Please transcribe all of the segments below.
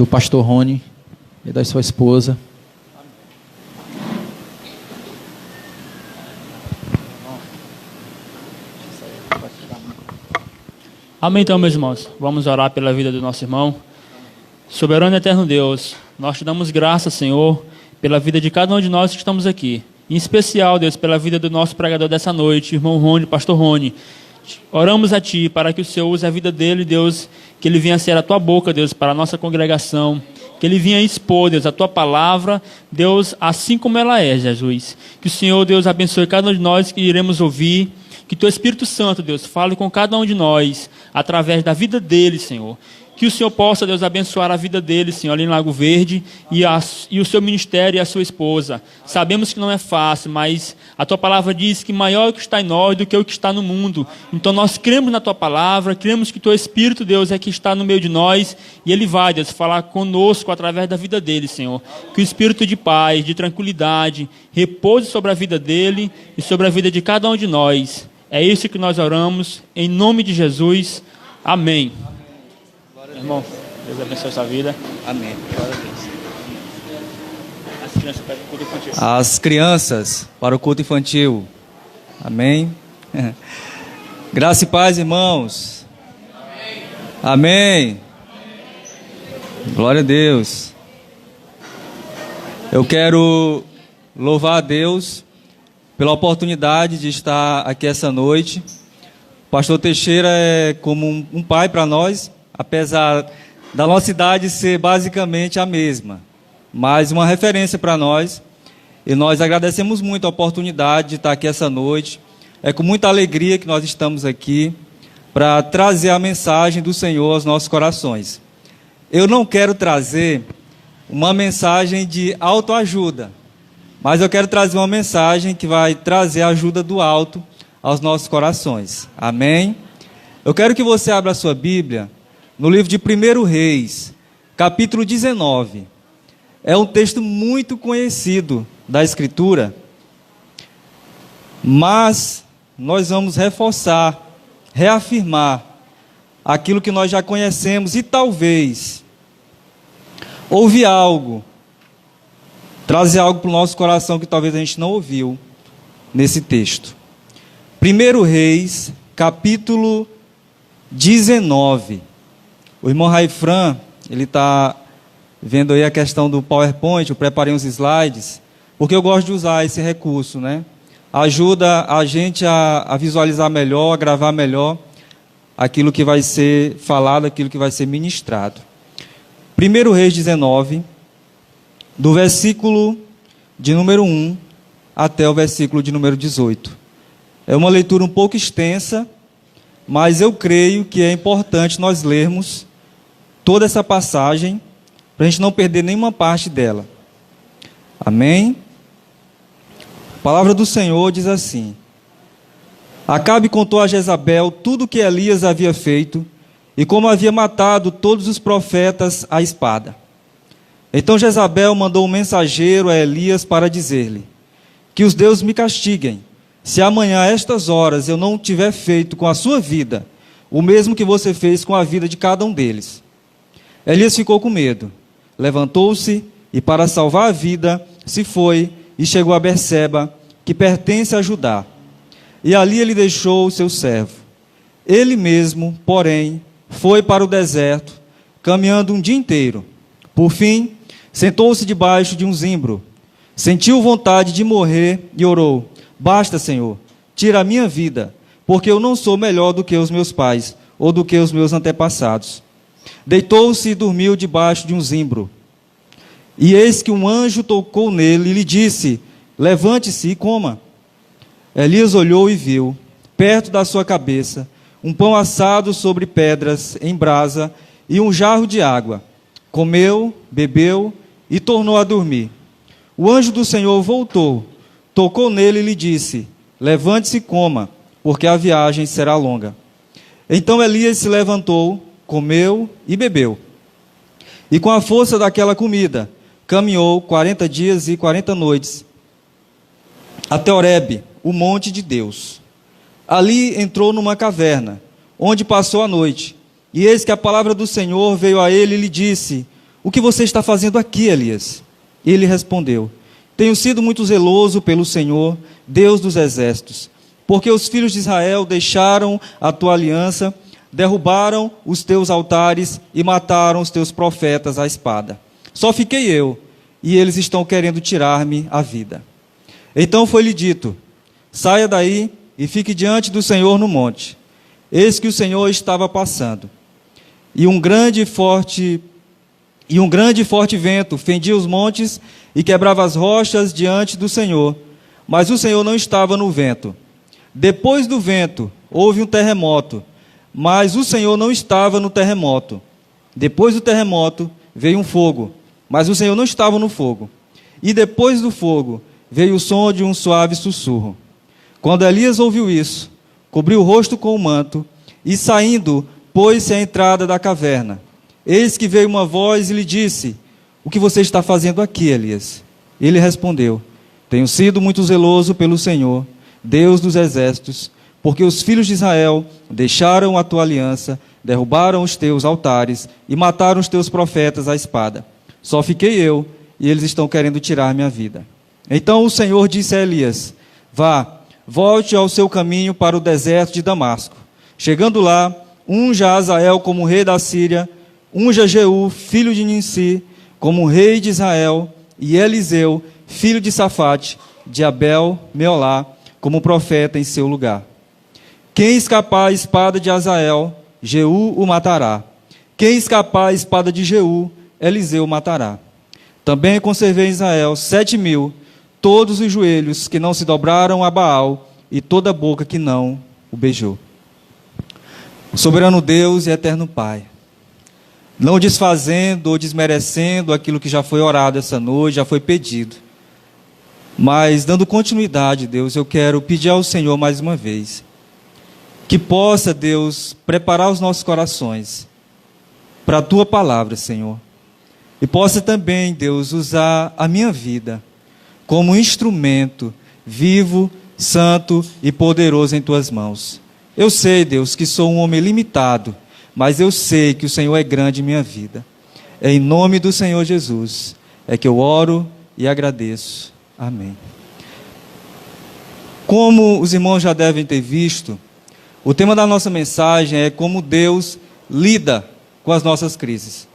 do pastor Rony e da sua esposa. Amém, então, meus irmãos. Vamos orar pela vida do nosso irmão. Soberano e eterno Deus, nós te damos graças, Senhor, pela vida de cada um de nós que estamos aqui. Em especial, Deus, pela vida do nosso pregador dessa noite, irmão Rony, pastor Rony. Oramos a Ti para que o Senhor use a vida dele, Deus, que ele venha ser a Tua boca, Deus, para a nossa congregação, que ele venha expor, Deus, a Tua palavra, Deus, assim como ela é, Jesus. Que o Senhor, Deus, abençoe cada um de nós que iremos ouvir, que Teu Espírito Santo, Deus, fale com cada um de nós, através da vida dele, Senhor. Que o Senhor possa, Deus, abençoar a vida dele, Senhor, ali em Lago Verde, e o seu ministério e a sua esposa. Sabemos que não é fácil, mas a Tua palavra diz que maior é o que está em nós do que o que está no mundo. Então nós cremos na Tua palavra, cremos que Teu Espírito, Deus, é que está no meio de nós, e Ele vai, Deus, falar conosco através da vida dele, Senhor. Que o Espírito de paz, de tranquilidade, repouse sobre a vida dele e sobre a vida de cada um de nós. É isso que nós oramos, em nome de Jesus. Amém. Irmão, Deus abençoe a sua vida. Amém. Glória a Deus. As crianças para o culto infantil. As crianças para o culto infantil. Amém. Graça e paz, irmãos. Amém. Glória a Deus. Eu quero louvar a Deus pela oportunidade de estar aqui essa noite. O pastor Teixeira é como um pai para nós, apesar da nossa idade ser basicamente a mesma, mas uma referência para nós, e nós agradecemos muito a oportunidade de estar aqui essa noite. É com muita alegria que nós estamos aqui para trazer a mensagem do Senhor aos nossos corações. Eu não quero trazer uma mensagem de autoajuda, mas eu quero trazer uma mensagem que vai trazer a ajuda do alto aos nossos corações. Amém? Eu quero que você abra a sua Bíblia no livro de 1 Reis, capítulo 19. É um texto muito conhecido da Escritura, mas nós vamos reforçar, reafirmar aquilo que nós já conhecemos e talvez houve algo, trazer algo para o nosso coração que talvez a gente não ouviu nesse texto. 1 Reis, capítulo 19. O irmão Raifran, ele está vendo aí a questão do PowerPoint. Eu preparei uns slides, porque eu gosto de usar esse recurso, né? Ajuda a gente a visualizar melhor, a gravar melhor aquilo que vai ser falado, aquilo que vai ser ministrado. 1 Reis 19, do versículo de número 1 até o versículo de número 18. É uma leitura um pouco extensa, mas eu creio que é importante nós lermos toda essa passagem, para a gente não perder nenhuma parte dela. Amém? A palavra do Senhor diz assim: Acabe contou a Jezabel tudo o que Elias havia feito, e como havia matado todos os profetas à espada. Então Jezabel mandou um mensageiro a Elias para dizer-lhe: Que os deuses me castiguem, se amanhã a estas horas eu não tiver feito com a sua vida o mesmo que você fez com a vida de cada um deles. Elias ficou com medo, levantou-se e, para salvar a vida, se foi e chegou a Berseba, que pertence a Judá. E ali ele deixou o seu servo. Ele mesmo, porém, foi para o deserto, caminhando um dia inteiro. Por fim, sentou-se debaixo de um zimbro, sentiu vontade de morrer e orou: Basta, Senhor, tira a minha vida, porque eu não sou melhor do que os meus pais, ou do que os meus antepassados. Deitou-se e dormiu debaixo de um zimbro. E eis que um anjo tocou nele e lhe disse: Levante-se e coma. Elias olhou e viu, perto da sua cabeça, um pão assado sobre pedras em brasa e um jarro de água. Comeu, bebeu e tornou a dormir. O anjo do Senhor voltou, tocou nele e lhe disse: Levante-se e coma, porque a viagem será longa. Então Elias se levantou, comeu e bebeu. E com a força daquela comida, caminhou 40 dias e 40 noites, até Horebe, o monte de Deus. Ali entrou numa caverna, onde passou a noite. E eis que a palavra do Senhor veio a ele e lhe disse: o que você está fazendo aqui, Elias? Ele respondeu: tenho sido muito zeloso pelo Senhor, Deus dos exércitos, porque os filhos de Israel deixaram a tua aliança, derrubaram os teus altares e mataram os teus profetas à espada. Só fiquei eu, e eles estão querendo tirar-me a vida. Então foi-lhe dito: saia daí e fique diante do Senhor no monte. Eis que o Senhor estava passando, e um grande e forte vento fendia os montes e quebrava as rochas diante do Senhor, mas o Senhor não estava no vento. Depois do vento houve um terremoto, mas o Senhor não estava no terremoto. Depois do terremoto veio um fogo, mas o Senhor não estava no fogo. E depois do fogo veio o som de um suave sussurro. Quando Elias ouviu isso, cobriu o rosto com o manto e, saindo, pôs-se à entrada da caverna. Eis que veio uma voz e lhe disse: o que você está fazendo aqui, Elias? Ele respondeu: tenho sido muito zeloso pelo Senhor, Deus dos exércitos, porque os filhos de Israel deixaram a tua aliança, derrubaram os teus altares e mataram os teus profetas à espada. Só fiquei eu, e eles estão querendo tirar minha vida. Então o Senhor disse a Elias: vá, volte ao seu caminho para o deserto de Damasco. Chegando lá, unja Azael como rei da Síria, unja Jeú, filho de Ninsi, como rei de Israel, e Eliseu, filho de Safate, de Abel-Meolá, como profeta em seu lugar. Quem escapar à espada de Azael, Jeú o matará. Quem escapar à espada de Jeú, Eliseu o matará. Também conservei em Israel 7.000, todos os joelhos que não se dobraram a Baal, e toda a boca que não o beijou. Soberano Deus e eterno Pai, não desfazendo ou desmerecendo aquilo que já foi orado essa noite, já foi pedido, mas dando continuidade, Deus, eu quero pedir ao Senhor mais uma vez, que possa, Deus, preparar os nossos corações para a Tua palavra, Senhor, e possa também, Deus, usar a minha vida como instrumento vivo, santo e poderoso em Tuas mãos. Eu sei, Deus, que sou um homem limitado, mas eu sei que o Senhor é grande em minha vida. É em nome do Senhor Jesus é que eu oro e agradeço. Amém. Como os irmãos já devem ter visto, o tema da nossa mensagem é como Deus lida com as nossas crises.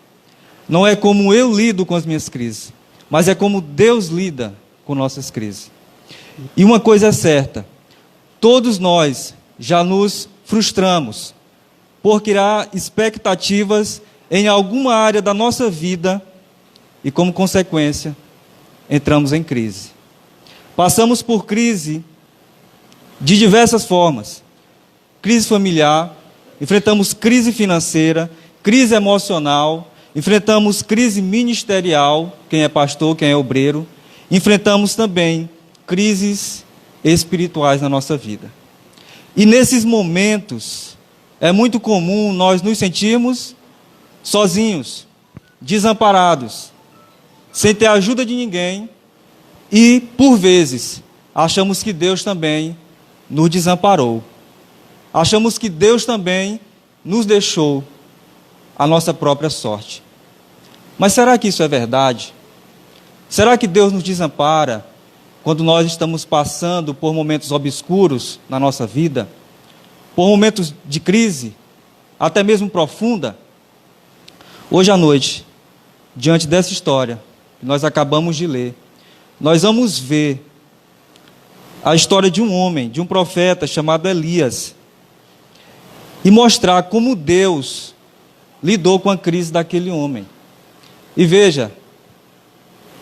Não é como eu lido com as minhas crises, mas é como Deus lida com nossas crises. E uma coisa é certa: todos nós já nos frustramos por criar expectativas em alguma área da nossa vida e, como consequência, entramos em crise. Passamos por crise de diversas formas: crise familiar, enfrentamos crise financeira, crise emocional, enfrentamos crise ministerial, quem é pastor, quem é obreiro, enfrentamos também crises espirituais na nossa vida. E nesses momentos, é muito comum nós nos sentirmos sozinhos, desamparados, sem ter a ajuda de ninguém, e, por vezes, achamos que Deus também nos desamparou. Achamos que Deus também nos deixou à nossa própria sorte. Mas será que isso é verdade? Será que Deus nos desampara quando nós estamos passando por momentos obscuros na nossa vida, por momentos de crise, até mesmo profunda? Hoje à noite, diante dessa história que nós acabamos de ler, nós vamos ver a história de um homem, de um profeta chamado Elias, e mostrar como Deus lidou com a crise daquele homem. E veja,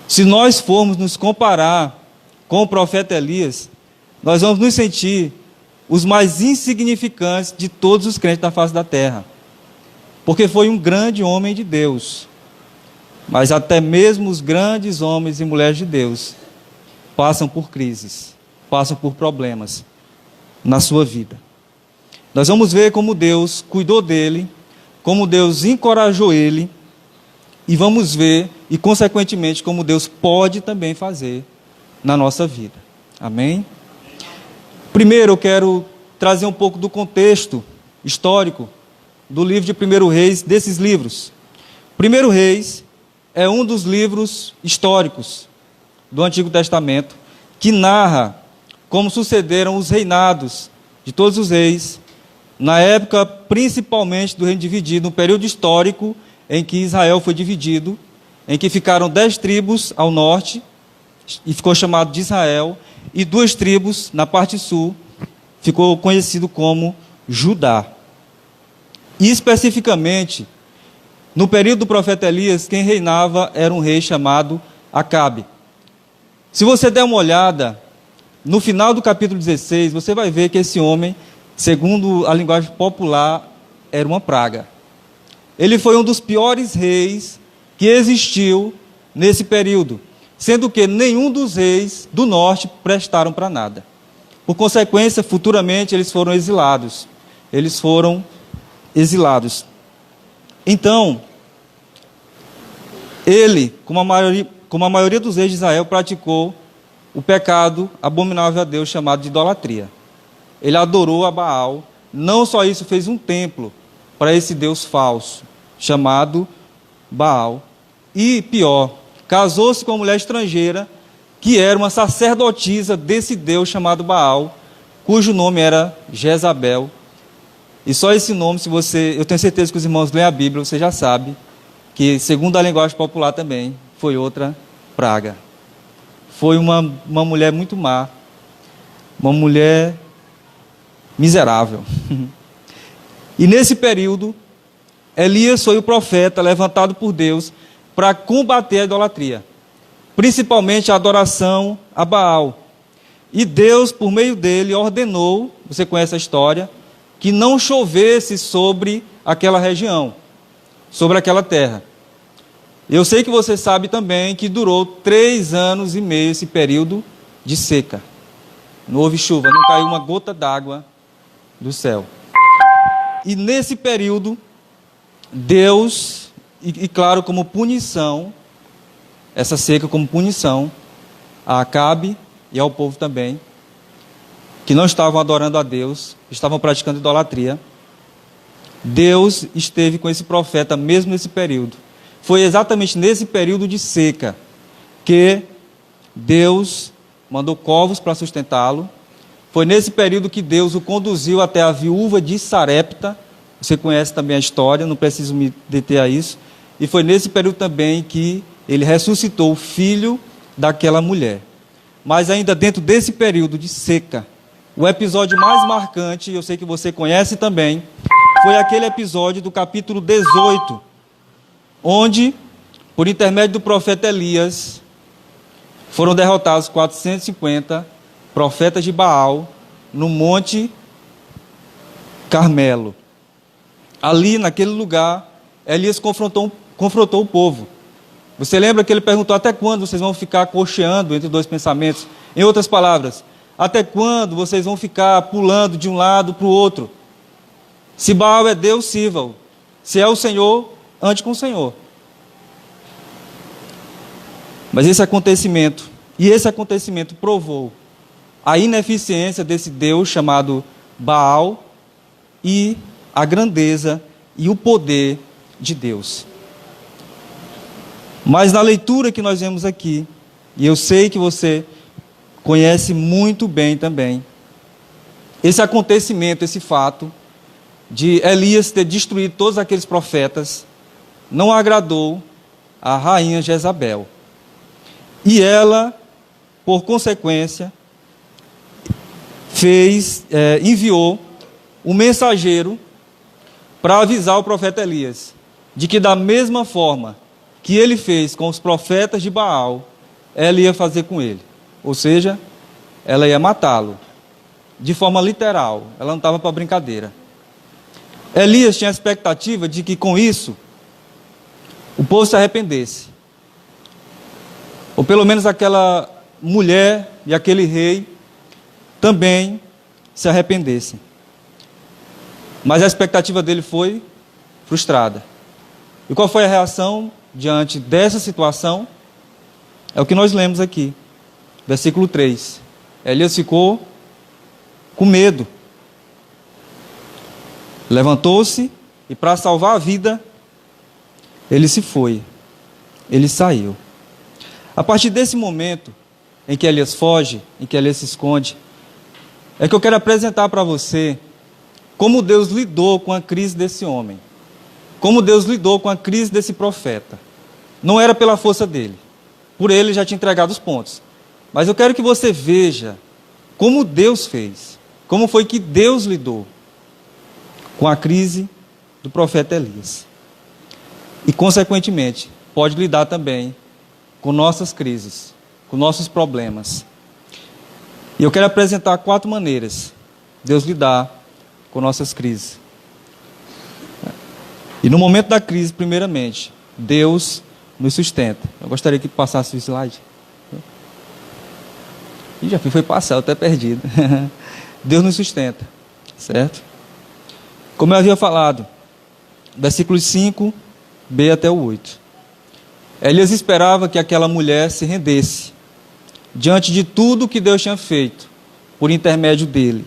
se nós formos nos comparar com o profeta Elias, nós vamos nos sentir os mais insignificantes de todos os crentes da face da terra, porque foi um grande homem de Deus. Mas até mesmo os grandes homens e mulheres de Deus passam por crises, passam por problemas na sua vida. Nós vamos ver como Deus cuidou dele, como Deus encorajou ele, e vamos ver, e consequentemente, como Deus pode também fazer na nossa vida. Amém? Primeiro eu quero trazer um pouco do contexto histórico do livro de 1 Reis, desses livros. 1 Reis é um dos livros históricos do Antigo Testamento que narra como sucederam os reinados de todos os reis, na época principalmente do reino dividido, no período histórico em que Israel foi dividido, em que ficaram 10 tribos ao norte, e ficou chamado de Israel, e 2 tribos na parte sul, ficou conhecido como Judá. E especificamente, no período do profeta Elias, quem reinava era um rei chamado Acabe. Se você der uma olhada, no final do capítulo 16, você vai ver que esse homem, segundo a linguagem popular, era uma praga. Ele foi um dos piores reis que existiu nesse período, sendo que nenhum dos reis do norte prestaram para nada. Por consequência, futuramente eles foram exilados. Então, ele, como a maioria dos reis de Israel, praticou o pecado abominável a Deus chamado de idolatria. Ele adorou a Baal. Não só isso, fez um templo para esse Deus falso, chamado Baal. E pior, casou-se com uma mulher estrangeira, que era uma sacerdotisa desse Deus chamado Baal, cujo nome era Jezabel. E só esse nome, eu tenho certeza que os irmãos leem a Bíblia, você já sabe, que segundo a linguagem popular também, foi outra praga. Foi uma mulher muito má, uma mulher miserável. E nesse período, Elias foi o profeta levantado por Deus para combater a idolatria, principalmente a adoração a Baal. E Deus, por meio dele, ordenou, você conhece a história, que não chovesse sobre aquela região, sobre aquela terra. Eu sei que você sabe também que durou 3 anos e meio esse período de seca. Não houve chuva, não caiu uma gota d'água do céu. E nesse período, Deus, e claro, como punição, essa seca como punição, a Acabe e ao povo também, que não estavam adorando a Deus, estavam praticando idolatria, Deus esteve com esse profeta mesmo nesse período. Foi exatamente nesse período de seca que Deus mandou corvos para sustentá-lo. Foi nesse período que Deus o conduziu até a viúva de Sarepta. Você conhece também a história, não preciso me deter a isso. E foi nesse período também que ele ressuscitou o filho daquela mulher. Mas ainda dentro desse período de seca, o episódio mais marcante, eu sei que você conhece também, foi aquele episódio do capítulo 18, onde, por intermédio do profeta Elias, foram derrotados 450 profetas de Baal no Monte Carmelo. Ali, naquele lugar, Elias confrontou o povo. Você lembra que ele perguntou: até quando vocês vão ficar cocheando entre 2 pensamentos? Em outras palavras, até quando vocês vão ficar pulando de um lado para o outro? Se Baal é Deus, sirva-o. Se é o Senhor, ande com o Senhor. Mas esse acontecimento provou a ineficiência desse Deus chamado Baal e a grandeza e o poder de Deus. Mas na leitura que nós vemos aqui, e eu sei que você conhece muito bem também, esse acontecimento, esse fato de Elias ter destruído todos aqueles profetas, não agradou a rainha Jezabel. E ela, por consequência, enviou um mensageiro para avisar o profeta Elias de que da mesma forma que ele fez com os profetas de Baal, ela ia fazer com ele. Ou seja, ela ia matá-lo. De forma literal, ela não estava para brincadeira. Elias tinha a expectativa de que com isso o povo se arrependesse. Ou pelo menos aquela mulher e aquele rei também se arrependessem. Mas a expectativa dele foi frustrada. E qual foi a reação diante dessa situação? É o que nós lemos aqui, versículo 3. Elias ficou com medo. Levantou-se e, para salvar a vida, ele se foi. ele saiu. A partir desse momento em que Elias foge, em que Elias se esconde, é que eu quero apresentar para você como Deus lidou com a crise desse homem. Como Deus lidou com a crise desse profeta. Não era pela força dele. Por ele já tinha entregado os pontos. Mas eu quero que você veja como Deus fez. Como foi que Deus lidou com a crise do profeta Elias. E, consequentemente, pode lidar também com nossas crises, com nossos problemas. E eu quero apresentar 4 maneiras de Deus lidar com nossas crises. E no momento da crise, primeiramente, Deus nos sustenta. Eu gostaria que passasse o slide. E já foi passar, eu até perdido. Deus nos sustenta, certo? Como eu havia falado, versículos 5b até o 8. Elias esperava que aquela mulher se rendesse diante de tudo que Deus tinha feito por intermédio dele,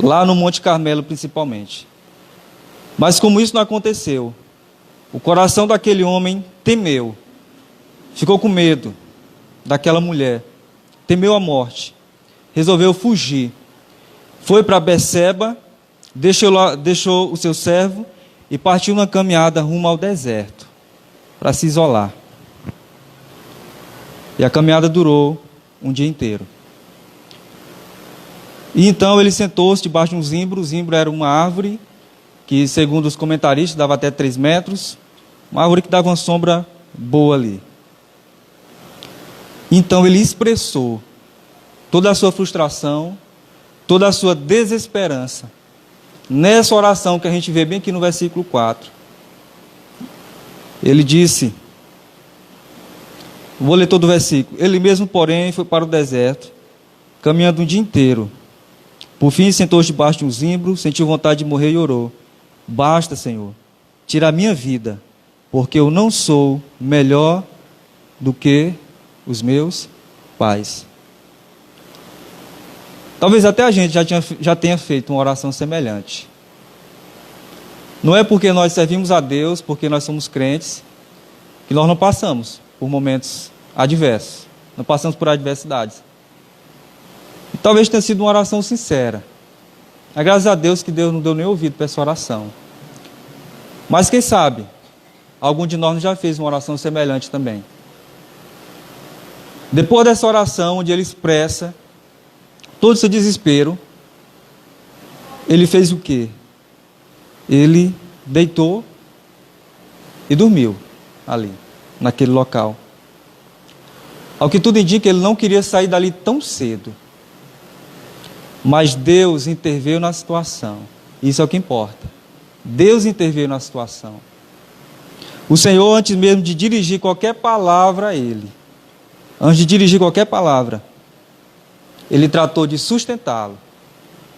lá no Monte Carmelo principalmente. Mas como isso não aconteceu, o coração daquele homem temeu, ficou com medo daquela mulher, temeu a morte, resolveu fugir, foi para Beceba, deixou o seu servo e partiu na caminhada rumo ao deserto, para se isolar. E a caminhada durou um dia inteiro. E então ele sentou-se debaixo de um zimbro. O zimbro era uma árvore que, segundo os comentaristas, dava até 3 metros. Uma árvore que dava uma sombra boa ali. Então ele expressou toda a sua frustração, toda a sua desesperança, nessa oração que a gente vê bem aqui no versículo 4. Ele disse, vou ler todo o versículo. Ele mesmo, porém, foi para o deserto, caminhando um dia inteiro. Por fim, sentou-se debaixo de um zimbro, sentiu vontade de morrer e orou. Basta, Senhor, tira a minha vida, porque eu não sou melhor do que os meus pais. Talvez até a gente já tenha feito uma oração semelhante. Não é porque nós servimos a Deus, porque nós somos crentes, que nós não passamos por momentos adversos, não passamos por adversidades. E talvez tenha sido uma oração sincera. Mas graças a Deus que Deus não deu nem ouvido para essa oração. Mas quem sabe, algum de nós já fez uma oração semelhante também. Depois dessa oração, onde ele expressa todo o seu desespero, ele fez o quê? Ele deitou e dormiu ali, naquele local. Ao que tudo indica, ele não queria sair dali tão cedo. Mas Deus interveio na situação. Isso é o que importa. Deus interveio na situação. O Senhor, antes mesmo de dirigir qualquer palavra a ele, ele tratou de sustentá-lo.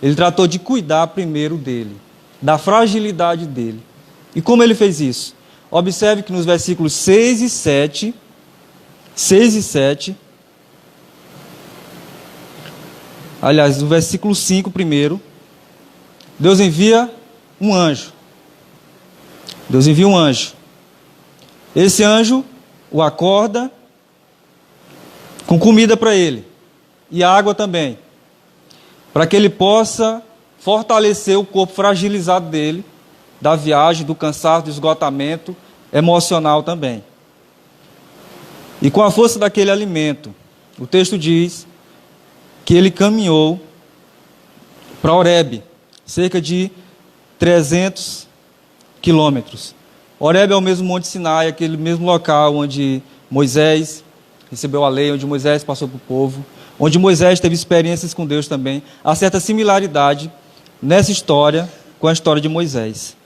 Ele tratou de cuidar primeiro dele, da fragilidade dele. E como ele fez isso? Observe que nos versículos 6 e 7, aliás, no versículo 5 primeiro, Deus envia um anjo. Esse anjo o acorda com comida para ele e água também, para que ele possa fortalecer o corpo fragilizado dele, da viagem, do cansaço, do esgotamento emocional também. E com a força daquele alimento, o texto diz que ele caminhou para Horebe, cerca de 300 quilômetros. Horebe é o mesmo Monte Sinai, aquele mesmo local onde Moisés recebeu a lei, onde Moisés passou para o povo, onde Moisés teve experiências com Deus também. Há certa similaridade nessa história com a história de Moisés.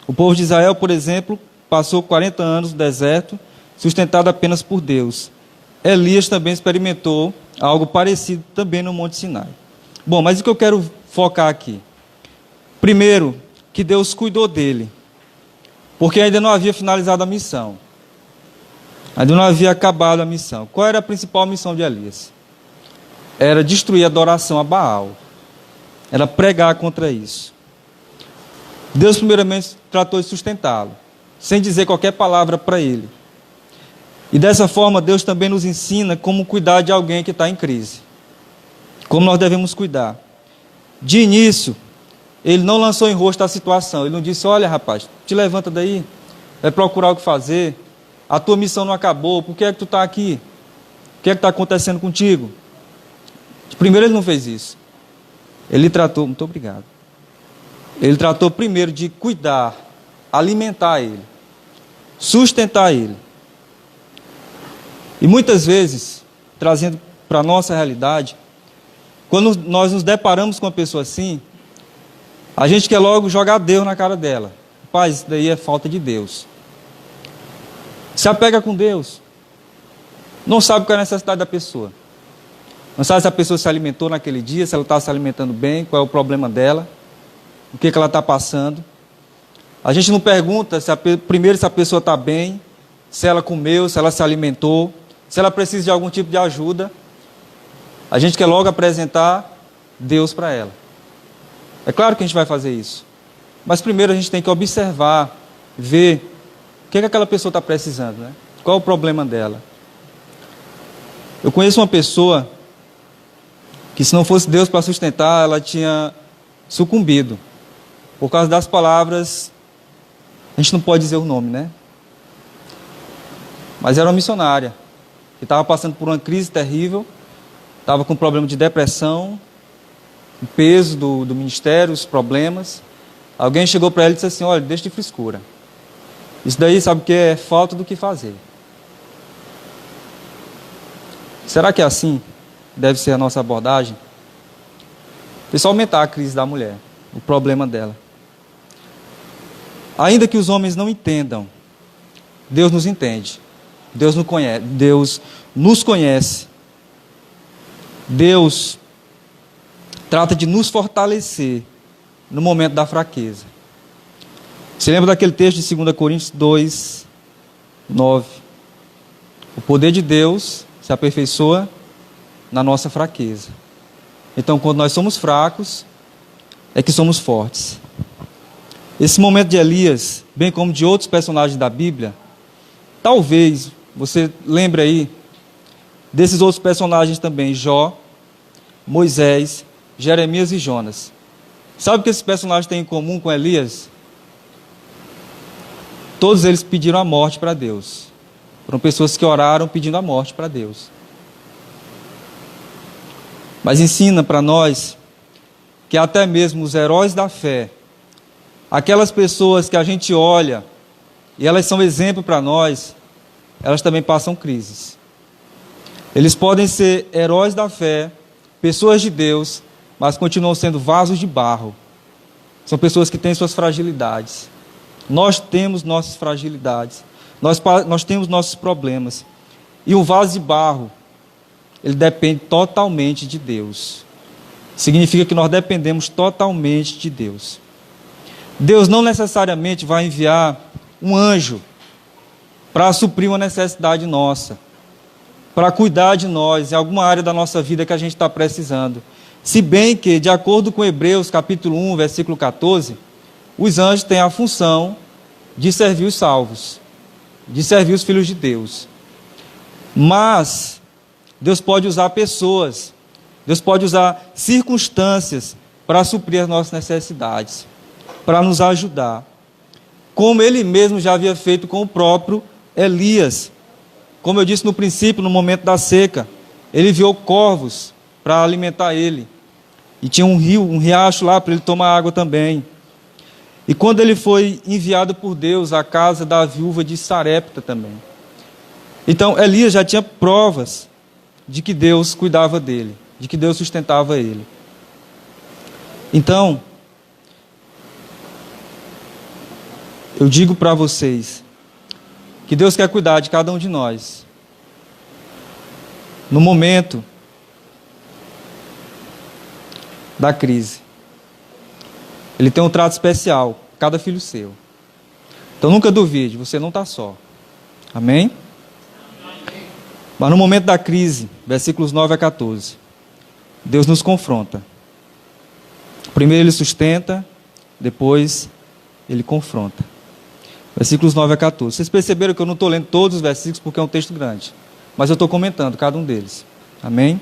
O povo de Israel, por exemplo, passou 40 anos no deserto, sustentado apenas por Deus. Elias também experimentou algo parecido também no Monte Sinai. Bom, mas o que eu quero focar aqui? Primeiro, que Deus cuidou dele, porque ainda não havia finalizado a missão. Ainda não havia acabado a missão. Qual era a principal missão de Elias? Era destruir a adoração a Baal. Era pregar contra isso. Deus primeiramente tratou de sustentá-lo, sem dizer qualquer palavra para ele. E dessa forma, Deus também nos ensina como cuidar de alguém que está em crise. Como nós devemos cuidar. De início, Ele não lançou em rosto a situação. Ele não disse: olha, rapaz, te levanta daí, vai procurar o que fazer. A tua missão não acabou, por que é que tu está aqui? O que é que está acontecendo contigo? Primeiro, Ele não fez isso. Ele tratou, muito obrigado. Ele tratou primeiro de cuidar, alimentar ele, sustentar ele. E muitas vezes, trazendo para a nossa realidade, quando nós nos deparamos com uma pessoa assim, a gente quer logo jogar Deus na cara dela. Rapaz, isso daí é falta de Deus. Se apega com Deus. Não sabe qual é a necessidade da pessoa. Não sabe se a pessoa se alimentou naquele dia, se ela está se alimentando bem, qual é o problema dela, o que ela está passando. A gente não pergunta primeiro se a pessoa está bem, se ela comeu, se ela se alimentou, se ela precisa de algum tipo de ajuda. A gente quer logo apresentar Deus para ela. É claro que a gente vai fazer isso. Mas primeiro a gente tem que observar, ver o que aquela pessoa está precisando, né? Qual é o problema dela. Eu conheço uma pessoa que, se não fosse Deus para sustentar, ela tinha sucumbido. Por causa das palavras, a gente não pode dizer o nome, né? Mas era uma missionária, que estava passando por uma crise terrível, estava com problema de depressão, o peso do ministério, os problemas. Alguém chegou para ela e disse assim: olha, deixa de frescura. Isso daí, sabe o que é? Falta do que fazer. Será que é assim? Deve ser a nossa abordagem? Isso aumentar a crise da mulher, o problema dela. Ainda que os homens não entendam, Deus nos entende. Deus nos conhece. Deus trata de nos fortalecer no momento da fraqueza. Você lembra daquele texto de 2 Coríntios 2, 9? O poder de Deus se aperfeiçoa na nossa fraqueza. Então, quando nós somos fracos, é que somos fortes. Esse momento de Elias, bem como de outros personagens da Bíblia, talvez você lembre aí desses outros personagens também: Jó, Moisés, Jeremias e Jonas. Sabe o que esses personagens têm em comum com Elias? Todos eles pediram a morte para Deus. Foram pessoas que oraram pedindo a morte para Deus. Mas ensina para nós que até mesmo os heróis da fé, aquelas pessoas que a gente olha e elas são exemplo para nós, elas também passam crises. Eles podem ser heróis da fé, pessoas de Deus, mas continuam sendo vasos de barro. São pessoas que têm suas fragilidades. Nós temos nossas fragilidades. Nós temos nossos problemas. E o vaso de barro, ele depende totalmente de Deus. Significa que nós dependemos totalmente de Deus. Deus não necessariamente vai enviar um anjo para suprir uma necessidade nossa, para cuidar de nós em alguma área da nossa vida que a gente está precisando. Se bem que, de acordo com Hebreus capítulo 1, versículo 14, os anjos têm a função de servir os salvos, de servir os filhos de Deus. Mas Deus pode usar pessoas, Deus pode usar circunstâncias para suprir as nossas necessidades, para nos ajudar. Como Ele mesmo já havia feito com o próprio Elias. Como eu disse no princípio, no momento da seca, Ele enviou corvos para alimentar ele. E tinha um rio, um riacho lá para ele tomar água também. E quando ele foi enviado por Deus à casa da viúva de Sarepta também. Então Elias já tinha provas de que Deus cuidava dele, de que Deus sustentava ele. Então, eu digo para vocês que Deus quer cuidar de cada um de nós. No momento da crise. Ele tem um trato especial, cada filho seu. Então nunca duvide, você não está só. Amém? Mas no momento da crise, versículos 9 a 14, Deus nos confronta. Primeiro Ele sustenta, depois Ele confronta. Versículos 9 a 14. Vocês perceberam que eu não estou lendo todos os versículos porque é um texto grande, mas eu estou comentando cada um deles. Amém?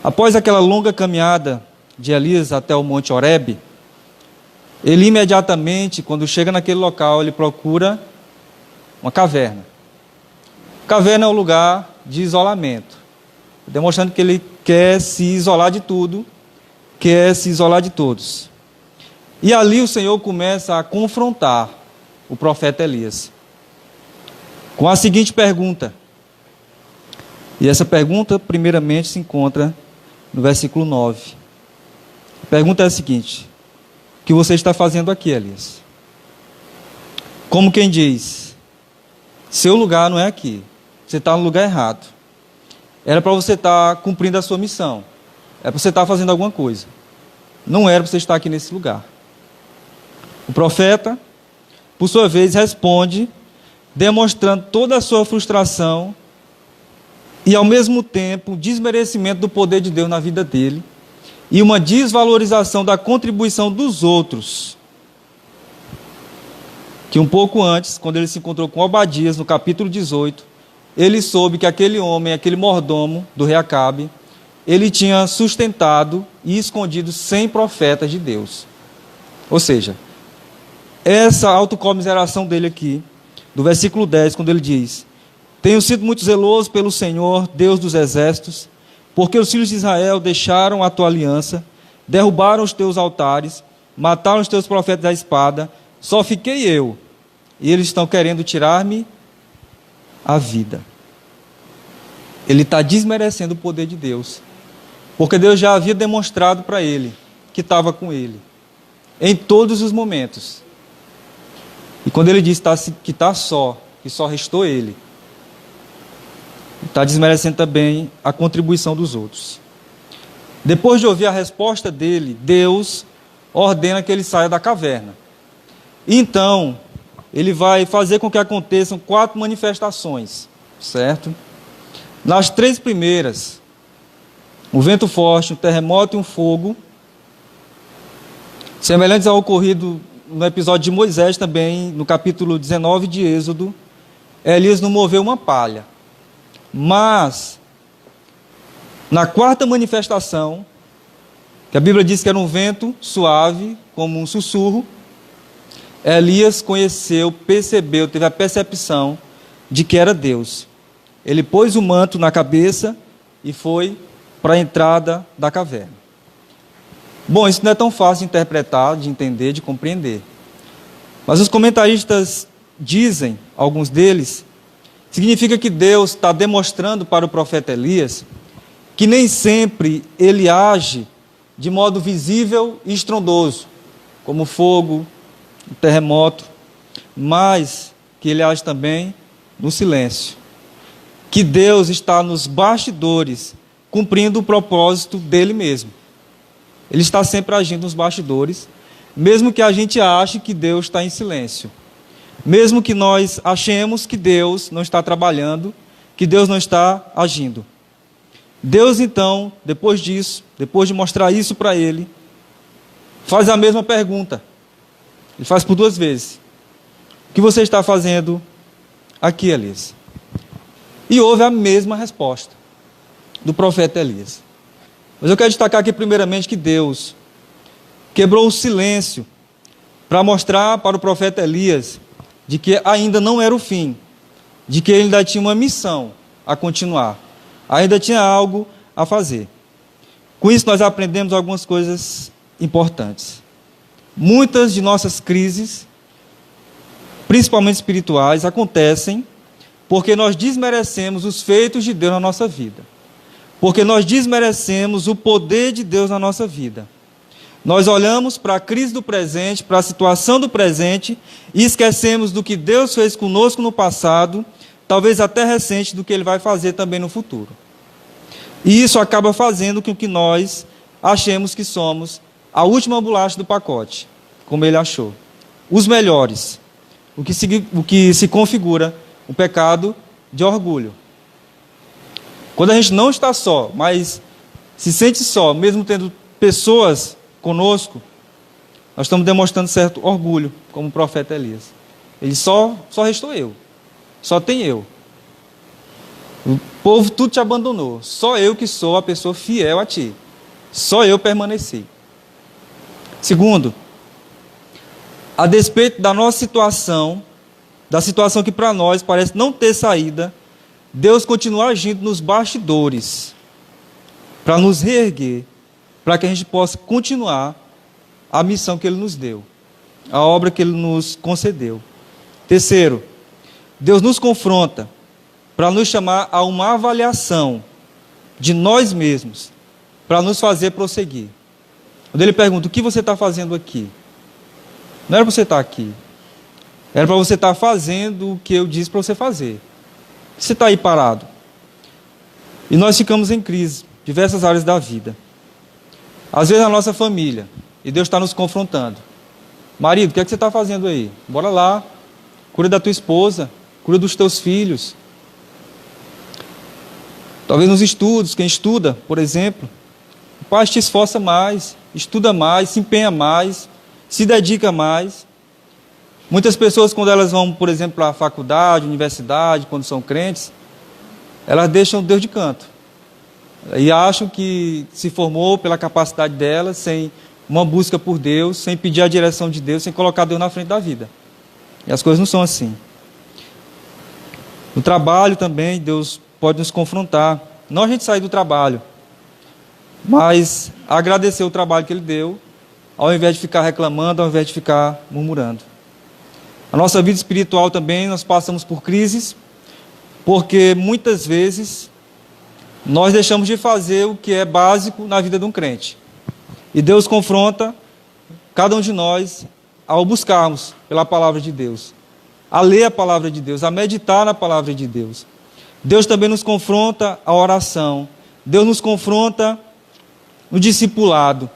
Após aquela longa caminhada de Elias até o Monte Horebe, ele imediatamente, quando chega naquele local, ele procura uma caverna. Caverna é um lugar de isolamento, demonstrando que ele quer se isolar de tudo, quer se isolar de todos. E ali o Senhor começa a confrontar o profeta Elias com a seguinte pergunta. E essa pergunta, primeiramente, se encontra no versículo 9. A pergunta é a seguinte: o que você está fazendo aqui, Elias? Como quem diz, seu lugar não é aqui, você está no lugar errado. Era para você estar cumprindo a sua missão, era para você estar fazendo alguma coisa, não era para você estar aqui nesse lugar. O profeta, por sua vez, responde, demonstrando toda a sua frustração e, ao mesmo tempo, desmerecimento do poder de Deus na vida dele e uma desvalorização da contribuição dos outros. Que um pouco antes, quando ele se encontrou com Obadias, no capítulo 18, ele soube que aquele homem, aquele mordomo do rei Acabe, ele tinha sustentado e escondido 100 profetas de Deus. Ou seja, essa autocomiseração dele aqui, do versículo 10, quando ele diz: tenho sido muito zeloso pelo Senhor, Deus dos exércitos, porque os filhos de Israel deixaram a tua aliança, derrubaram os teus altares, mataram os teus profetas à espada, só fiquei eu, e eles estão querendo tirar-me a vida. Ele está desmerecendo o poder de Deus, porque Deus já havia demonstrado para ele que estava com ele, em todos os momentos. E quando ele diz que está só, que só restou ele, está desmerecendo também a contribuição dos outros. Depois de ouvir a resposta dele, Deus ordena que ele saia da caverna. Então, ele vai fazer com que aconteçam 4 manifestações, certo? Nas 3 primeiras, um vento forte, um terremoto e um fogo, semelhantes ao ocorrido no episódio de Moisés também, no capítulo 19 de Êxodo, Elias não moveu uma palha. Mas, na 4ª manifestação, que a Bíblia diz que era um vento suave, como um sussurro, Elias conheceu, percebeu, teve a percepção de que era Deus. Ele pôs o manto na cabeça e foi para a entrada da caverna. Bom, isso não é tão fácil de interpretar, de entender, de compreender. Mas os comentaristas dizem, alguns deles, significa que Deus está demonstrando para o profeta Elias que nem sempre ele age de modo visível e estrondoso, como fogo, terremoto, mas que ele age também no silêncio. Que Deus está nos bastidores, cumprindo o propósito dele mesmo. Ele está sempre agindo nos bastidores, mesmo que a gente ache que Deus está em silêncio. Mesmo que nós achemos que Deus não está trabalhando, que Deus não está agindo. Deus, então, depois disso, depois de mostrar isso para ele, faz a mesma pergunta. Ele faz por 2 vezes. O que você está fazendo aqui, Elias? E houve a mesma resposta do profeta Elias. Mas eu quero destacar aqui primeiramente que Deus quebrou o silêncio para mostrar para o profeta Elias de que ainda não era o fim, de que ele ainda tinha uma missão a continuar, ainda tinha algo a fazer. Com isso nós aprendemos algumas coisas importantes. Muitas de nossas crises, principalmente espirituais, acontecem porque nós desmerecemos os feitos de Deus na nossa vida. Porque nós desmerecemos o poder de Deus na nossa vida. Nós olhamos para a crise do presente, para a situação do presente, e esquecemos do que Deus fez conosco no passado, talvez até recente, do que Ele vai fazer também no futuro. E isso acaba fazendo com que nós achemos que somos a última bolacha do pacote, como ele achou. Os melhores, o que se configura o pecado de orgulho. Quando a gente não está só, mas se sente só, mesmo tendo pessoas conosco, nós estamos demonstrando certo orgulho, como o profeta Elias. Ele só restou eu. Só tem eu. O povo tudo te abandonou. Só eu que sou a pessoa fiel a ti. Só eu permaneci. Segundo, a despeito da nossa situação, da situação que para nós parece não ter saída, Deus continua agindo nos bastidores para nos reerguer, para que a gente possa continuar a missão que Ele nos deu, a obra que Ele nos concedeu. Terceiro, Deus nos confronta para nos chamar a uma avaliação de nós mesmos, para nos fazer prosseguir. Quando Ele pergunta, o que você está fazendo aqui? Não era para você estar aqui. Era para você estar fazendo o que eu disse para você fazer. Você está aí parado. E nós ficamos em crise, diversas áreas da vida. Às vezes na nossa família, e Deus está nos confrontando. Marido, o que é que você está fazendo aí? Bora lá, cuida da tua esposa, cuida dos teus filhos. Talvez nos estudos, quem estuda, por exemplo, o pai te esforça mais, estuda mais, se empenha mais, se dedica mais. Muitas pessoas, quando elas vão, por exemplo, para a faculdade, universidade, quando são crentes, elas deixam Deus de canto. E acham que se formou pela capacidade delas, sem uma busca por Deus, sem pedir a direção de Deus, sem colocar Deus na frente da vida. E as coisas não são assim. No trabalho também, Deus pode nos confrontar. Não a gente sair do trabalho, mas agradecer o trabalho que Ele deu, ao invés de ficar reclamando, ao invés de ficar murmurando. A nossa vida espiritual também, nós passamos por crises, porque muitas vezes nós deixamos de fazer o que é básico na vida de um crente. E Deus confronta cada um de nós ao buscarmos pela palavra de Deus, a ler a palavra de Deus, a meditar na palavra de Deus. Deus também nos confronta a oração. Deus nos confronta no discipulado.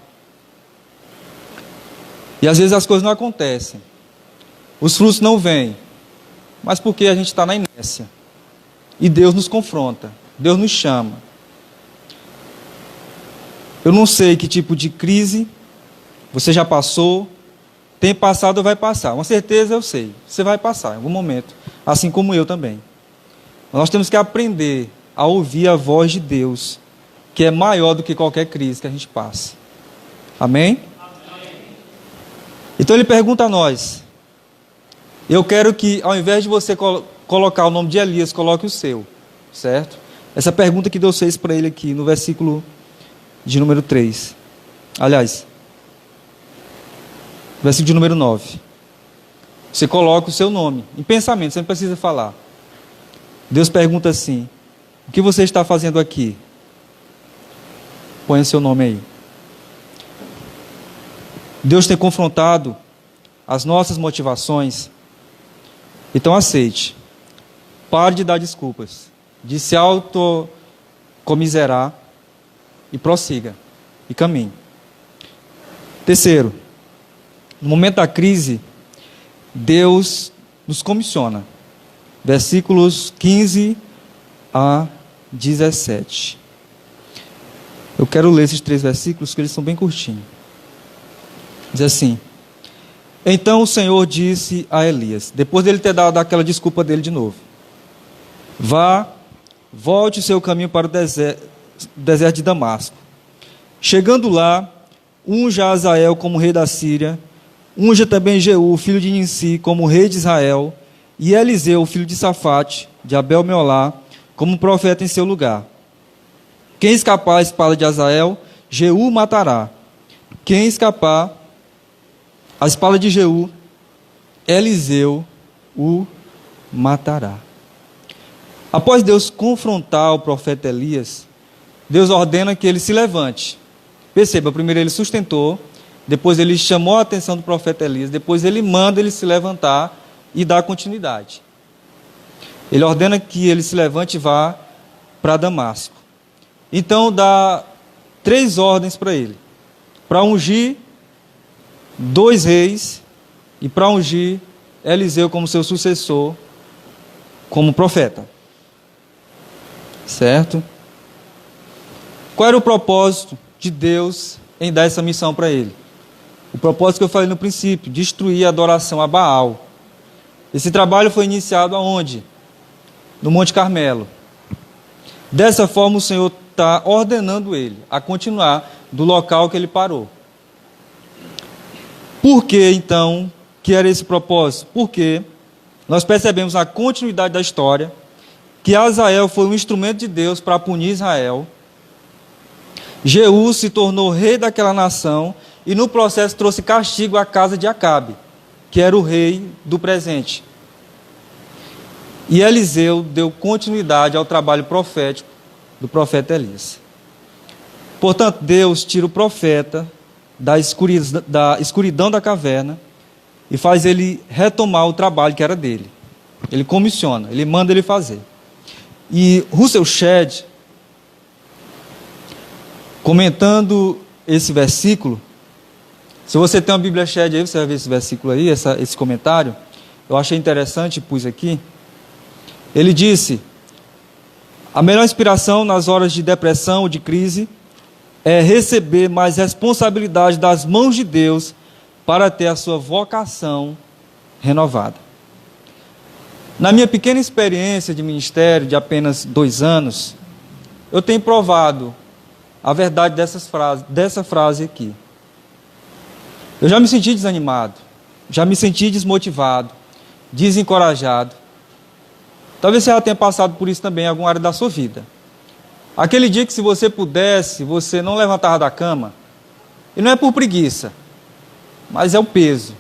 E às vezes as coisas não acontecem. Os frutos não vêm. Mas porque a gente está na inércia. E Deus nos confronta. Deus nos chama. Eu não sei que tipo de crise você já passou, tem passado ou vai passar. Uma certeza eu sei. Você vai passar em algum momento. Assim como eu também. Nós temos que aprender a ouvir a voz de Deus, que é maior do que qualquer crise que a gente passe. Amém? Amém. Então Ele pergunta a nós. Eu quero que, ao invés de você colocar o nome de Elias, coloque o seu. Certo? Essa pergunta que Deus fez para ele aqui, no versículo de número 3. Aliás, versículo de número 9. Você coloca o seu nome, em pensamento, você não precisa falar. Deus pergunta assim, o que você está fazendo aqui? Põe o seu nome aí. Deus tem confrontado as nossas motivações. Então aceite. Pare de dar desculpas, de se autocomiserar e prossiga e caminhe. Terceiro, no momento da crise, Deus nos comissiona. Versículos 15 a 17. Eu quero ler esses 3 versículos, que eles são bem curtinhos. Diz assim: Então o Senhor disse a Elias, depois dele ter dado aquela desculpa dele de novo: Vá, volte o seu caminho para o deserto de Damasco. Chegando lá, unja Azael como rei da Síria, unja também Jeú, filho de Ninsi, como rei de Israel, e Eliseu, filho de Safate, de Abel-Meolá, como profeta em seu lugar. Quem escapar à espada de Azael, Jeú matará. Quem escapar à espada de Jeú, Eliseu o matará. Após Deus confrontar o profeta Elias, Deus ordena que ele se levante. Perceba, primeiro ele sustentou, depois ele chamou a atenção do profeta Elias, depois ele manda ele se levantar e dar continuidade. Ele ordena que ele se levante e vá para Damasco. Então dá 3 ordens para ele: para ungir 2 reis e para ungir Eliseu como seu sucessor, como profeta. Certo? Qual era o propósito de Deus em dar essa missão para ele? O propósito que eu falei no princípio: destruir a adoração a Baal. Esse trabalho foi iniciado aonde? No Monte Carmelo. Dessa forma, o Senhor está ordenando ele a continuar do local que ele parou. Por que, então, que era esse propósito? Porque nós percebemos na continuidade da história que Azael foi um instrumento de Deus para punir Israel. Jeú se tornou rei daquela nação e no processo trouxe castigo à casa de Acabe, que era o rei do presente. E Eliseu deu continuidade ao trabalho profético do profeta Elias. Portanto, Deus tira o profeta da escuridão da caverna e faz ele retomar o trabalho que era dele. Ele comissiona, ele manda ele fazer. E Russell Shedd, comentando esse versículo, se você tem uma Bíblia Shedd aí, você vai ver esse versículo aí, esse comentário, eu achei interessante, pus aqui. Ele disse: a melhor inspiração nas horas de depressão ou de crise é receber mais responsabilidade das mãos de Deus para ter a sua vocação renovada. Na minha pequena experiência de ministério, de apenas 2 anos, eu tenho provado a verdade dessa frase aqui. Eu já me senti desanimado, já me senti desmotivado, desencorajado. Talvez você já tenha passado por isso também em alguma área da sua vida. Aquele dia que, se você pudesse, você não levantava da cama, e não é por preguiça, mas é o peso,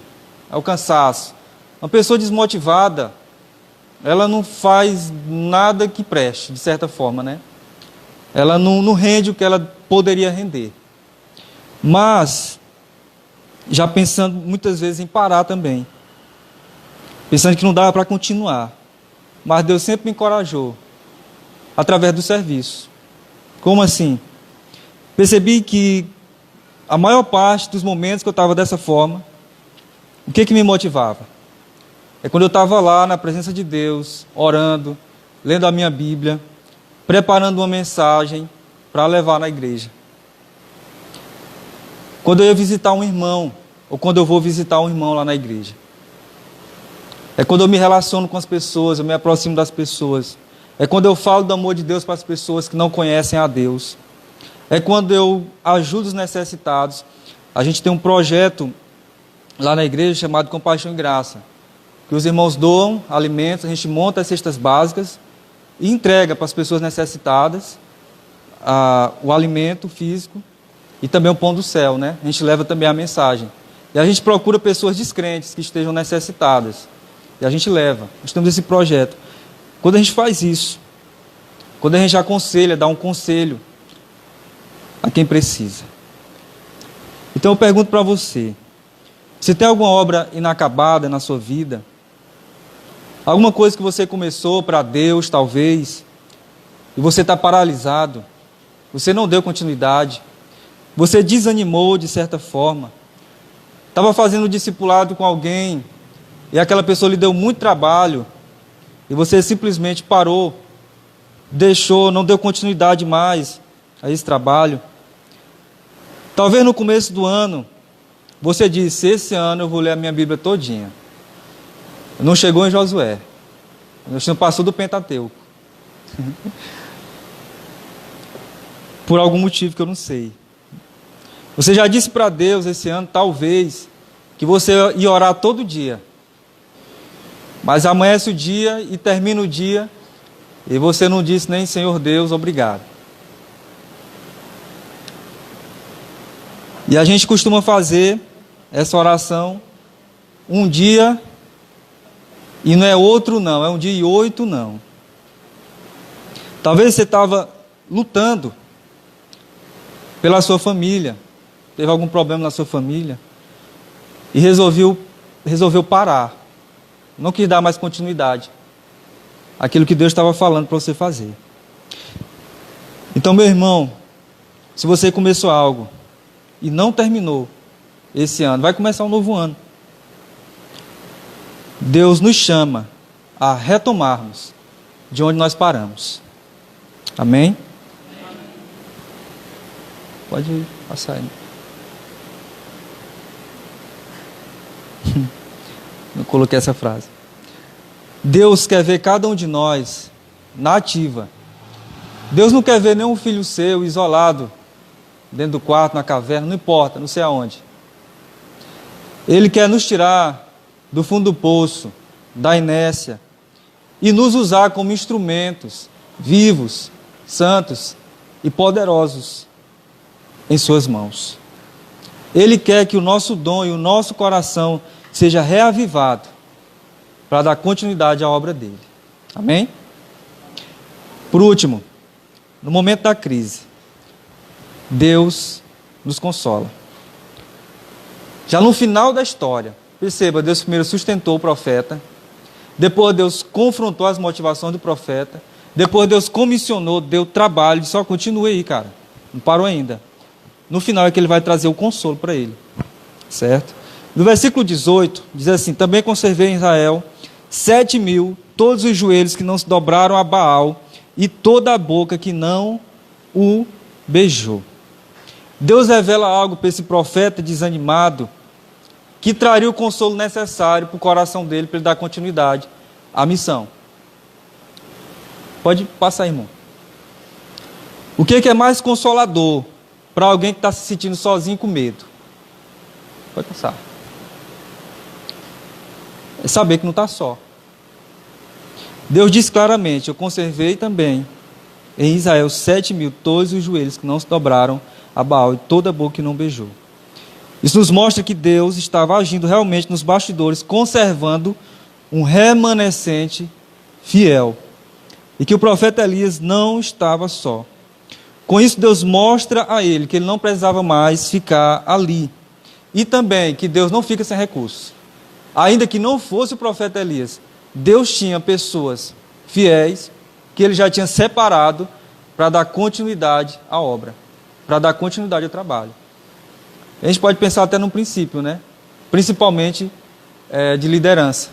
é o cansaço. Uma pessoa desmotivada, ela não faz nada que preste, de certa forma, né? Ela não rende o que ela poderia render. Mas, já pensando muitas vezes em parar também, pensando que não dava para continuar. Mas Deus sempre me encorajou, através do serviço. Como assim? Percebi que a maior parte dos momentos que eu estava dessa forma, o que me motivava? É quando eu estava lá na presença de Deus, orando, lendo a minha Bíblia, preparando uma mensagem para levar na igreja. Quando eu ia visitar um irmão, ou quando eu vou visitar um irmão lá na igreja. É quando eu me relaciono com as pessoas, eu me aproximo das pessoas. É quando eu falo do amor de Deus para as pessoas que não conhecem a Deus. É quando eu ajudo os necessitados. A gente tem um projeto lá na igreja chamado Compaixão e Graça, que os irmãos doam alimentos, a gente monta as cestas básicas e entrega para as pessoas necessitadas o alimento físico e também o pão do céu, né? A gente leva também a mensagem. E a gente procura pessoas descrentes que estejam necessitadas. E a gente leva. Nós temos esse projeto. Quando a gente faz isso, quando a gente aconselha, dá um conselho a quem precisa. Então eu pergunto para você, se tem alguma obra inacabada na sua vida, alguma coisa que você começou para Deus, talvez, e você está paralisado, você não deu continuidade, você desanimou de certa forma, estava fazendo discipulado com alguém, e aquela pessoa lhe deu muito trabalho, e você simplesmente parou, deixou, não deu continuidade mais a esse trabalho. Talvez no começo do ano, você disse: esse ano eu vou ler a minha Bíblia todinha. Não chegou em Josué, não passou do Pentateuco. Por algum motivo que eu não sei. Você já disse para Deus esse ano, talvez, que você ia orar todo dia. Mas amanhece o dia e termina o dia e você não disse nem: Senhor Deus, obrigado. E a gente costuma fazer essa oração um dia e não é outro não, é um dia e 8 não. Talvez você estava lutando pela sua família, teve algum problema na sua família e resolveu parar. Não quis dar mais continuidade àquilo que Deus estava falando para você fazer. Então, meu irmão, se você começou algo e não terminou esse ano, vai começar um novo ano. Deus nos chama a retomarmos de onde nós paramos. Amém? Pode passar aí. Não coloquei essa frase. Deus quer ver cada um de nós na ativa. Deus não quer ver nenhum filho seu isolado, dentro do quarto, na caverna, não importa, não sei aonde. Ele quer nos tirar do fundo do poço, da inércia, e nos usar como instrumentos vivos, santos e poderosos em suas mãos. Ele quer que o nosso dom e o nosso coração seja reavivado para dar continuidade à obra dele. Amém? Por último, no momento da crise, Deus nos consola. Já no final da história, perceba, Deus primeiro sustentou o profeta, depois Deus confrontou as motivações do profeta, depois Deus comissionou, deu trabalho, disse, continue aí, cara, não parou ainda. No final é que ele vai trazer o consolo para ele, certo? No versículo 18, diz assim, também conservei em Israel 7.000, todos os joelhos que não se dobraram a Baal, e toda a boca que não o beijou. Deus revela algo para esse profeta desanimado, que traria o consolo necessário para o coração dele, para ele dar continuidade à missão. Pode passar, irmão. O que é mais consolador para alguém que está se sentindo sozinho com medo? Pode passar. É saber que não está só. Deus diz claramente, eu conservei também em Israel 7.000, todos os joelhos que não se dobraram a Baal e toda a boca que não beijou. Isso nos mostra que Deus estava agindo realmente nos bastidores, conservando um remanescente fiel. E que o profeta Elias não estava só. Com isso, Deus mostra a ele que ele não precisava mais ficar ali. E também que Deus não fica sem recursos. Ainda que não fosse o profeta Elias, Deus tinha pessoas fiéis que ele já tinha separado para dar continuidade à obra, para dar continuidade ao trabalho. A gente pode pensar até num princípio, né? Principalmente de liderança.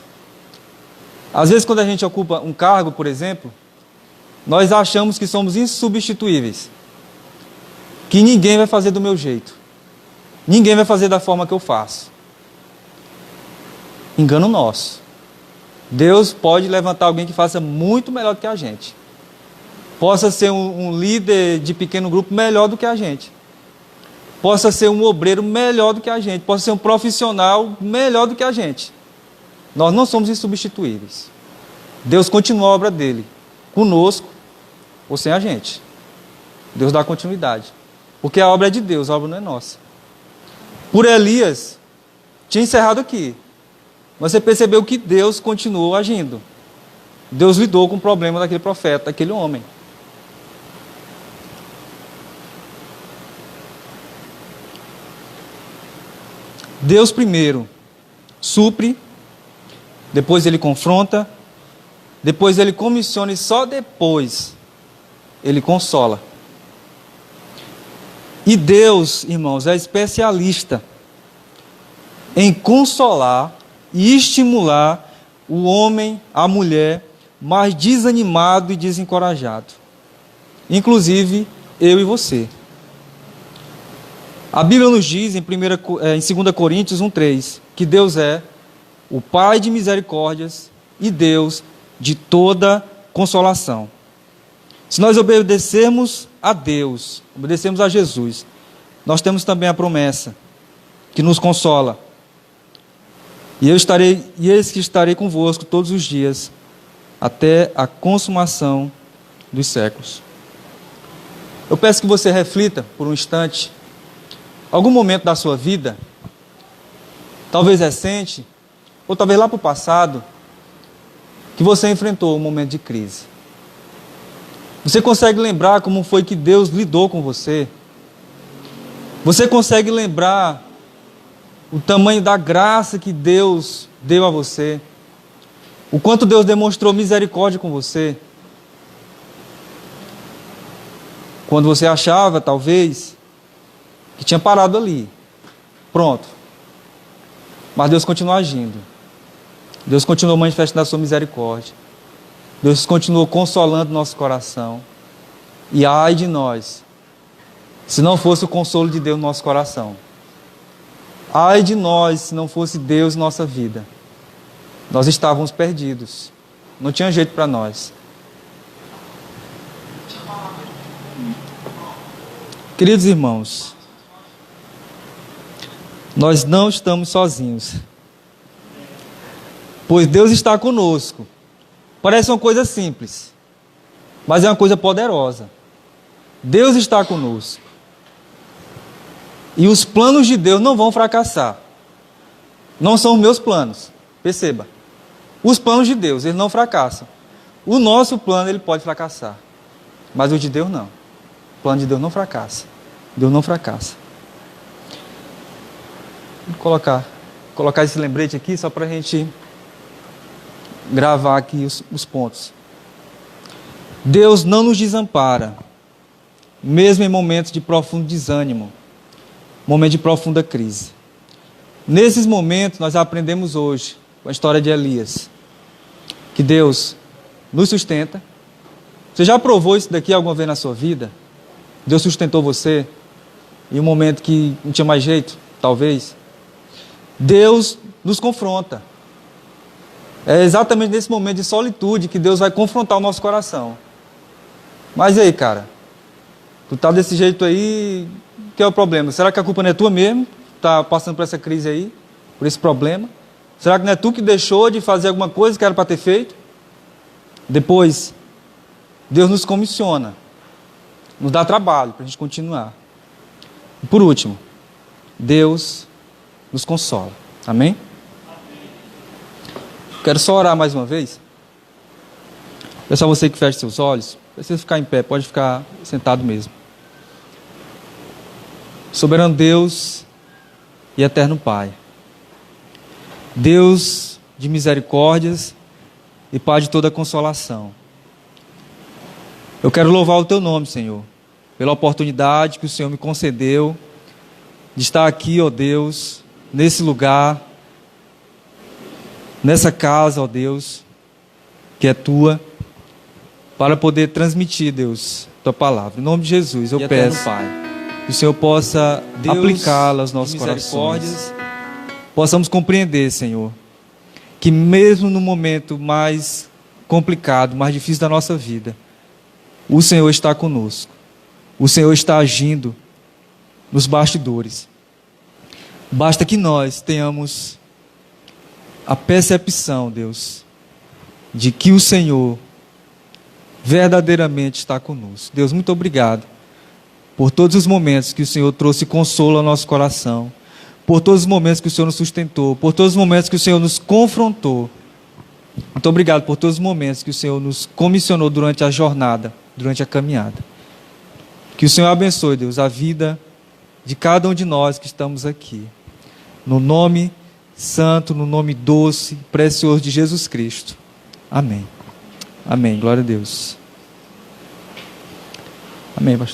Às vezes, quando a gente ocupa um cargo, por exemplo, nós achamos que somos insubstituíveis, que ninguém vai fazer do meu jeito, ninguém vai fazer da forma que eu faço. Engano nosso. Deus pode levantar alguém que faça muito melhor do que a gente. Possa ser um líder de pequeno grupo melhor do que a gente. Possa ser um obreiro melhor do que a gente. Possa ser um profissional melhor do que a gente. Nós não somos insubstituíveis. Deus continua a obra dele, conosco ou sem a gente. Deus dá continuidade. Porque a obra é de Deus, a obra não é nossa. Por Elias, tinha encerrado aqui. Você percebeu que Deus continuou agindo. Deus lidou com o problema daquele profeta, daquele homem. Deus primeiro supre, depois ele confronta, depois ele comissiona e só depois ele consola. E Deus, irmãos, é especialista em consolar e estimular o homem, a mulher, mais desanimado e desencorajado. Inclusive, eu e você. A Bíblia nos diz, em 2 Coríntios 1,3, que Deus é o Pai de misericórdias e Deus de toda consolação. Se nós obedecermos a Deus, obedecemos a Jesus, nós temos também a promessa que nos consola. E eis que estarei convosco todos os dias, até a consumação dos séculos. Eu peço que você reflita por um instante, algum momento da sua vida, talvez recente, ou talvez lá para o passado, que você enfrentou um momento de crise. Você consegue lembrar como foi que Deus lidou com você? Você consegue lembrar o tamanho da graça que Deus deu a você? O quanto Deus demonstrou misericórdia com você? Quando você achava, talvez, que tinha parado ali. Pronto. Mas Deus continuou agindo. Deus continuou manifestando a sua misericórdia. Deus continuou consolando nosso coração. E ai de nós, se não fosse o consolo de Deus no nosso coração. Ai de nós, se não fosse Deus em nossa vida. Nós estávamos perdidos. Não tinha jeito para nós. Queridos irmãos, nós não estamos sozinhos, pois Deus está conosco. Parece uma coisa simples, mas é uma coisa poderosa. Deus está conosco. E os planos de Deus não vão fracassar. Não são os meus planos. Perceba. Os planos de Deus, eles não fracassam. O nosso plano, ele pode fracassar. Mas o de Deus, não. O plano de Deus não fracassa. Deus não fracassa. Vou colocar esse lembrete aqui, só para a gente gravar aqui os pontos. Deus não nos desampara, mesmo em momentos de profundo desânimo, momento de profunda crise. Nesses momentos, nós aprendemos hoje, com a história de Elias, que Deus nos sustenta. Você já provou isso daqui alguma vez na sua vida? Deus sustentou você em um momento que não tinha mais jeito, talvez. Deus nos confronta. É exatamente nesse momento de solitude que Deus vai confrontar o nosso coração. Mas e aí, cara? Tu tá desse jeito aí, que é o problema? Será que a culpa não é tua mesmo? Tá passando por essa crise aí, por esse problema? Será que não é tu que deixou de fazer alguma coisa que era para ter feito? Depois, Deus nos comissiona, nos dá trabalho para a gente continuar. E por último, Deus nos consola. Amém? Quero só orar mais uma vez. É só você que feche seus olhos. Não precisa ficar em pé, pode ficar sentado mesmo. Soberano Deus e eterno Pai, Deus de misericórdias e Pai de toda consolação, eu quero louvar o Teu nome, Senhor, pela oportunidade que o Senhor me concedeu de estar aqui, ó Deus, nesse lugar, nessa casa, ó Deus, que é Tua, para poder transmitir, Deus, Tua palavra. Em nome de Jesus, eu peço, Pai, que o Senhor possa aplicá-la aos nossos corações. Possamos compreender, Senhor, que mesmo no momento mais complicado, mais difícil da nossa vida, o Senhor está conosco. O Senhor está agindo nos bastidores. Basta que nós tenhamos a percepção, Deus, de que o Senhor verdadeiramente está conosco. Deus, muito obrigado por todos os momentos que o Senhor trouxe consolo ao nosso coração, por todos os momentos que o Senhor nos sustentou, por todos os momentos que o Senhor nos confrontou. Muito obrigado por todos os momentos que o Senhor nos comissionou durante a jornada, durante a caminhada. Que o Senhor abençoe, Deus, a vida de cada um de nós que estamos aqui. No nome santo, no nome doce, precioso de Jesus Cristo. Amém. Amém. Glória a Deus. Amém, pastor.